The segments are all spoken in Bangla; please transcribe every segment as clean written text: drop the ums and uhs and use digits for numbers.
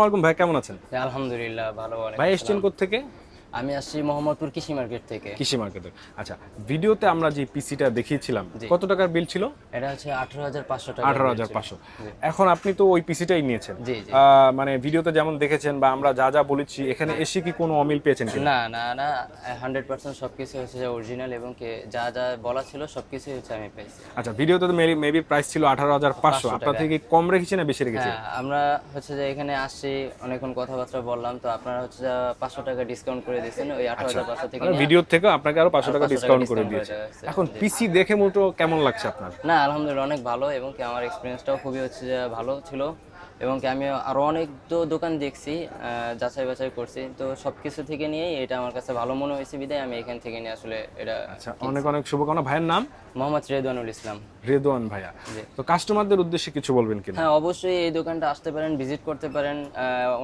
ওয়ালাইকুম ভাই, কেমন আছেন? আলহামদুলিল্লাহ ভালো। ভাই ওয়ালাইকুম এসছেন আসসালাম। কোত্থেকে? আমি আসছি মোহাম্মদপুর কৃষি মার্কেট থেকে। কৃষি মার্কেটে। আচ্ছা, ভিডিওতে আমরা যে পিসিটা দেখিয়েছিলাম, জি, কত টাকার বিল ছিল? এটা হচ্ছে 18,500 টাকার বিল ছিল। 18,500। জি এখন আপনি তো ওই পিসিটাই নিয়েছেন। জি জি। মানে ভিডিওতে যেমন দেখেছেন বা আমরা যা যা বলেছি, এখানে এসে কি কোনো অমিল পেয়েছেন কিনা? না না না, 100% সবকিছু হচ্ছে যে অরিজিনাল, এবং কি যা যা বলা ছিল সবকিছুই হচ্ছে আমি পেয়েছি। আচ্ছা, ভিডিওতে তো মেবি প্রাইস ছিল 18,500, 500 আপনার টাকা। থেকে কি কম রেখেছেন না বেশি রেখেছেন? হ্যাঁ, আমরা হচ্ছে যে এখানে আসছি, অনেকক্ষণ কথাবার্তা বললাম, তো আপনারা হচ্ছে যে 500 টাকা ডিসকাউন্ট করে দিয়েছেন, ওই আচ্ছা, 18,500 থেকে মানে নিয়ে ভিডিও থেকে আপনাকে আরো 500 আরো টাকা 500 টাকা ডিসকাউন্ট করে ডিসকাউন্ট করে দিয়েছে। দেওয়া হয়েছে। এখন জি। পিসি দেখে মোটো কেমন লাগছে আপনার? না, আলহামদুলিল্লাহ অনেক ভালো, এবং কি আমার এক্সপিরিয়েন্সটাও খুবই হচ্ছে যে ভালো ছিল, এবং কি আমি আরো অনেক দোকান দেখছি, যাচাই বাছাই করছি, তো সবকিছু থেকে নিয়েই এটা আমার কাছে ভালো মনে হয়েছে, বিদায় আমি এখান থেকে নিয়ে আসলে এটা আচ্ছা, অনেক কিনছি। অনেক শুভকামনা। ভাইয়ের নাম? মোহাম্মদ রেদওয়ানুল ইসলাম। রেদওয়ান ভাইয়া। জি। তো কাস্টমারদের উদ্দেশ্যে কিছু বলবেন কিনা? হ্যাঁ, অবশ্যই এই দোকানটা আসতে পারেন, ভিজিট করতে পারেন।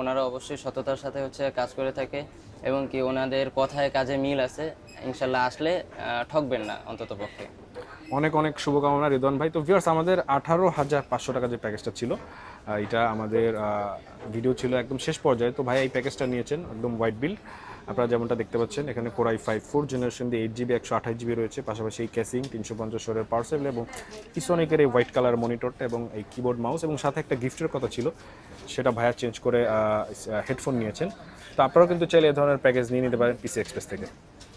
ওনারা অবশ্যই সততার সাথে হচ্ছে কাজ করে থাকে, এবং কি ওনাদের কথায় কাজে মিল আছে। ইনশাল্লাহ আসলে ঠকবেন না অন্তত পক্ষে। অনেক অনেক শুভকামনা রিদওয়ান ভাই। তো ভিউয়ার্স, আমাদের 18,500 টাকা যে প্যাকেজটা ছিল, এটা আমাদের ভিডিও ছিল একদম শেষ পর্যায়ে। তো ভাই এই প্যাকেজটা নিয়েছেন একদম হোয়াইট বিল্ড, আপনারা যেমনটা দেখতে পাচ্ছেন। এখানে Core i5 4th জেনারেশন দিয়ে 8GB 128GB রয়েছে, পাশাপাশি এই কেসিং 350 ওয়াটের পাওয়ার সেল এবং ইসোনিকের এই হোয়াইট কালার মনিটরটা এবং এই কিবোর্ড মাউস, এবং সাথে একটা গিফটের কথা ছিল, সেটা ভাইয়া চেঞ্জ করে হেডফোন নিয়েছেন। তো আপনারাও কিন্তু চাইলে এই ধরনের প্যাকেজ নিয়ে নিতে পারেন পিসি এক্সপ্রেস থেকে।